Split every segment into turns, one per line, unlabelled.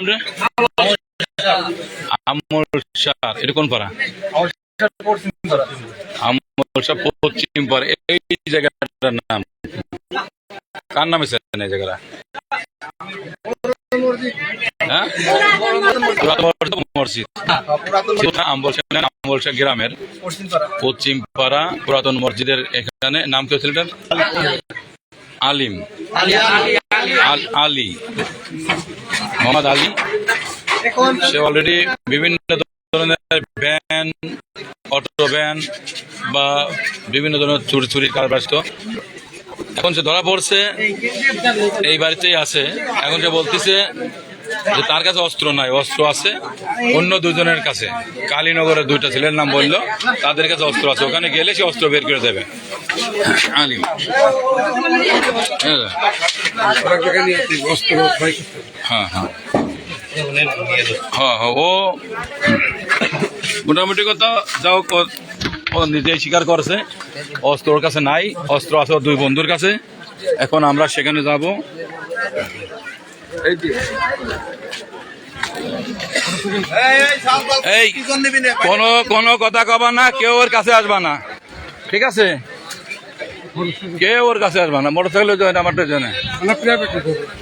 রে? আমল শাহ, এটা কোন পাড়া? আমল শাহ পশ্চিম পাড়া। এই জায়গাটার নাম কার নামে ছিলেন এই জায়গাটা? হ্যাঁ, মসজিদ আমবলসা গ্রামের পশ্চিম পাড়া পুরাতন মসজিদের এখানে নাম কি ছিল? আলিম আলী, মোহাম্মদ আলী। সে অলরেডি বিভিন্ন ধরনের ভ্যান, অটো ভ্যান বা বিভিন্ন ধরনের চুরির কারবার। এখন সে ধরা পড়ছে, এই বাড়িতেই আছে। এখন সে বলতেছে যে তার কাছে অস্ত্র নাই, অস্ত্র আছে অন্য দুজনের কাছে। কালীনগরের দুইটা ছেলের নাম বললো, তাদের কাছে অস্ত্র আছে, ওখানে গেলে সে অস্ত্র বের করে দেবে। আলিম, হ্যাঁ হ্যাঁ হ্যাঁ হ্যাঁ, ও মোটামুটি কথা যাও, ও নিজেই স্বীকার করছে অস্ত্র ওর কাছে নাই, অস্ত্র আছে ওর দুই বন্ধুর কাছে। এখন আমরা সেখানে যাব। এই কোনো কথা কবা না, কেউ ওর কাছে আসবা না, ঠিক আছে? কেউ ওর কাছে আসবা না। মোটরসাইকেল আমারটা জানে।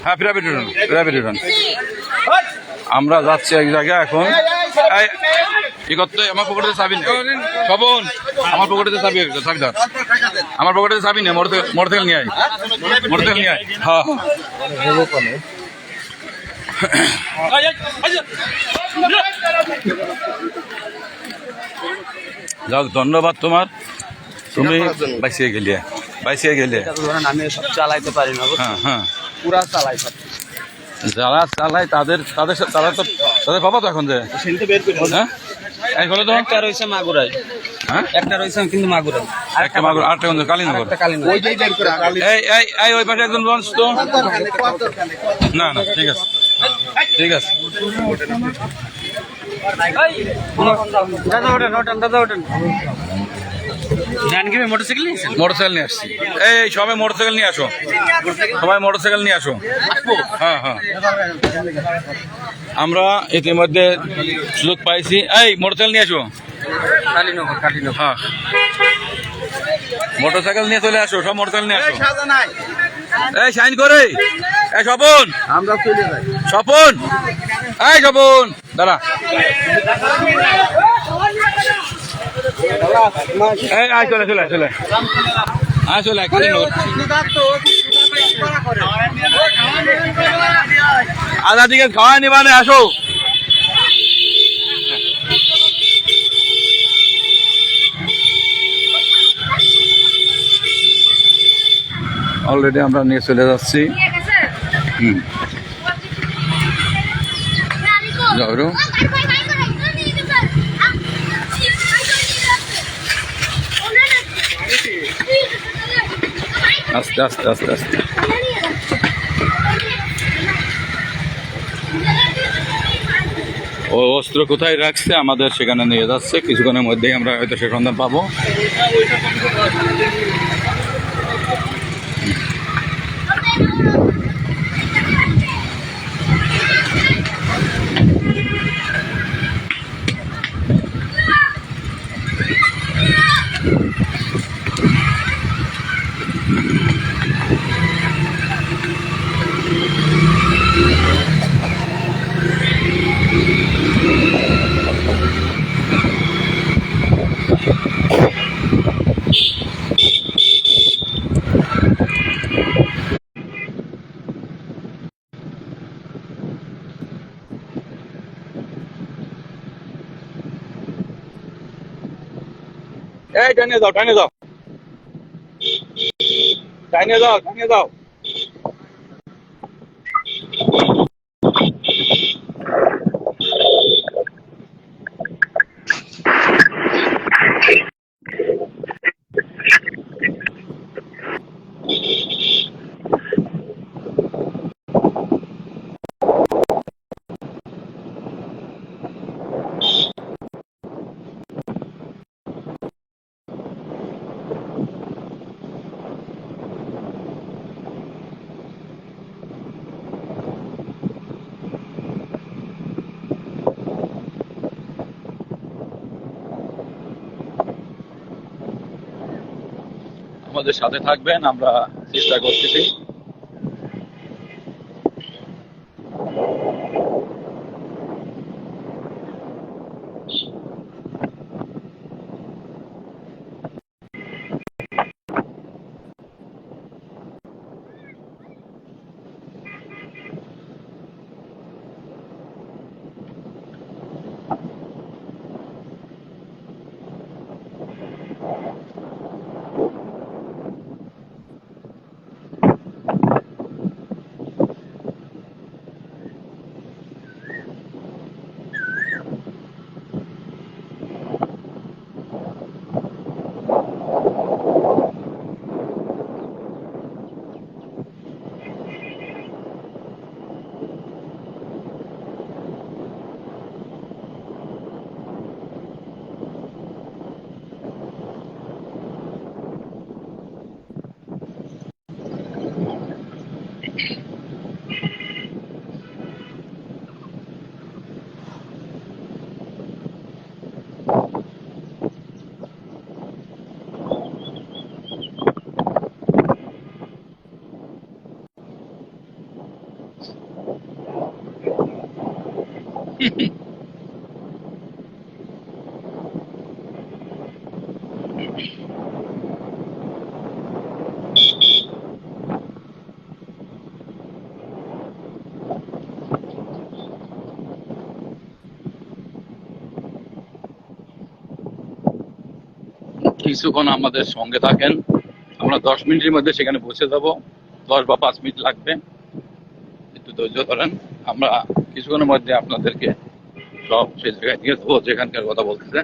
হ্যাঁ, প্রাইভেট। আমরা যাচ্ছি এক জায়গায় এখন। কি করতে? আমার পকেটে চাবি নেই স্বপন, আমার পকেটে চাবি ধর, আমার পকেটে চাবি নেই। মোটরসাইকেল নিয়ে আয়, মোটরসাইকেল নিয়ে আয়। হ্যাঁ যাক, ধন্যবাদ তোমার, তুমি বাইসে গেলে।
আমি সব চালাইতে পারি না।
হ্যাঁ হ্যাঁ,
পুরা চালাই।
যারা চালায় তারা তো তাদের পাবো তো এখন যে। হ্যাঁ, এখন তো
একটা রয়েছে মাগুরাই,
হ্যাঁ
একটা রয়েছে কিন্তু মাগুরাই,
একটা মাগুর, আটটা কালীনগর। এই ওই পাশে একজন লঞ্চ তো। না না, ঠিক আছে ঠিক আছে। মোটরসাইকেল নিয়ে আসছি। এই সবাই মোটরসাইকেল নিয়ে আসো, সবাই মোটরসাইকেল নিয়ে আসো। হ্যাঁ হ্যাঁ, আমরা ইতিমধ্যে সুযোগ পাইছি। এই মোটরসাইকেল নিয়ে আসো। হ্যাঁ, মোটরসাইকেল নিয়ে চলে আসো, সব মোটরসাইকেল নিয়ে আসো। এই সাইন করে। এই স্বপন,
আমরা চলে যাই।
স্বপন, এই স্বপন দাঁড়া। এই আয়, চলে আয়, চলে আধা দিকে খাওয়াই নিবানে আসো। অলরেডি আমরা নিয়ে চলে যাচ্ছি। আস্তে আস্তে আস্তে আস্তে। ও অস্ত্র কোথায় রাখছে আমাদের সেখানে নিয়ে যাচ্ছে। কিছুক্ষণের মধ্যেই আমরা হয়তো সে সন্ধান পাবো। এই টানিয়ে যাও, টানিয়ে যাও, টানিয়ে যাও, টানিয়ে যাও। আমাদের সাথে থাকবেন, আমরা চেষ্টা করতেছি। কিছুক্ষণ আমাদের সঙ্গে থাকেন, আমরা 10 মিনিটের মধ্যে সেখানে পৌঁছে যাব। 10 বা 5 মিনিট লাগবে, একটু ধৈর্য ধরেন। আমরা কিছুক্ষণের মধ্যে আপনাদেরকে সব সেই জায়গায় নিয়ে দেবো যেখানকার কথা বলতেছে।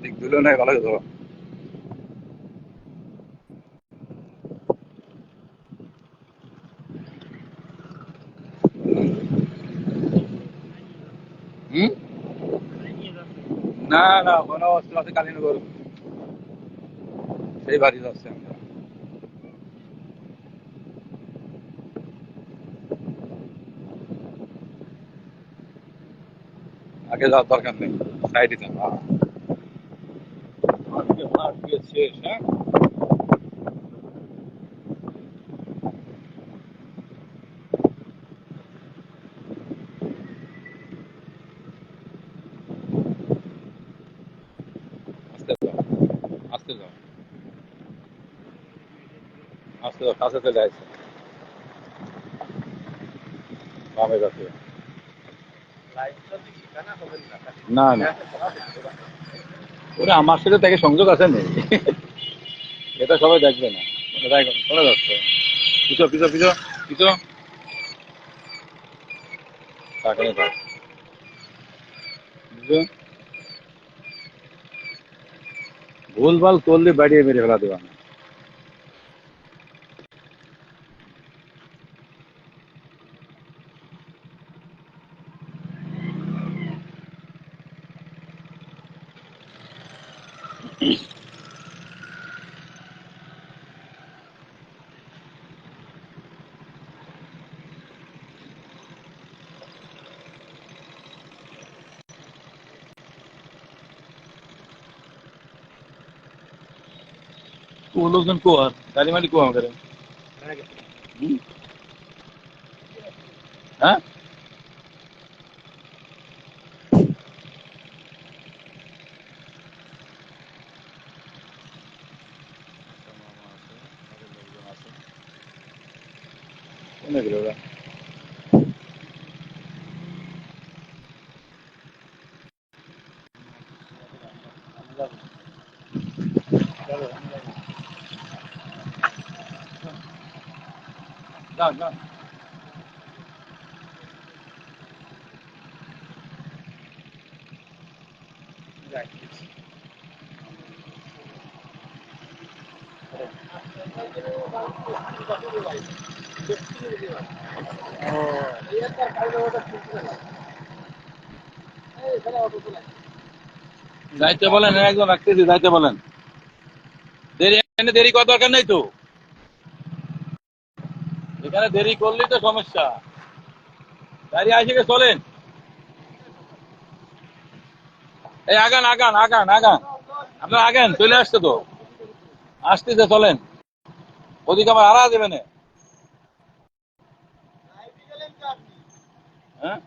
দিক দিলেও নাই, ভালো তো। হুম, না না, কোনো অস্ত্র আছে কালীনগর, সেই বাড়ি যাচ্ছে। আমরা আগে যাওয়ার দরকার নেই, সাইডে যান। আজকে মাঠ দিয়ে শেষ, হ্যাঁ। আস্তে যাও, আস্তে যাও, আস্তে যাও, কাছে চলে আসছে। বামে যাচ্ছে। না না, ওরা আমার সাথে তাকে সংযোগ আছে নেই। এটা সবাই দেখবে না। চলে যাচ্ছে, পিছো পিছো পিছো পিছো, তাকে থাক, বুঝছো? ভুলভাল করলে বাড়িয়ে মেরে ফেলা দেওয়া না। वो लोग को ताली माली को करे। হ্যাঁ, কোনে গেল ওরা? যান যান। যাইতে বলেন, একজন রাখতেছি, যাইতে বলেন। দেরি করার দরকার নেই তো, এখানে দেরি করলেই তো সমস্যা। গাড়ি আসে চলেন, এই আগান আগান আগান আগান, আপনার আগান, চলে আসছে তো, আসতেছে, চলেন। ওদিকে আমার হারা দেবে না। হ্যাঁ,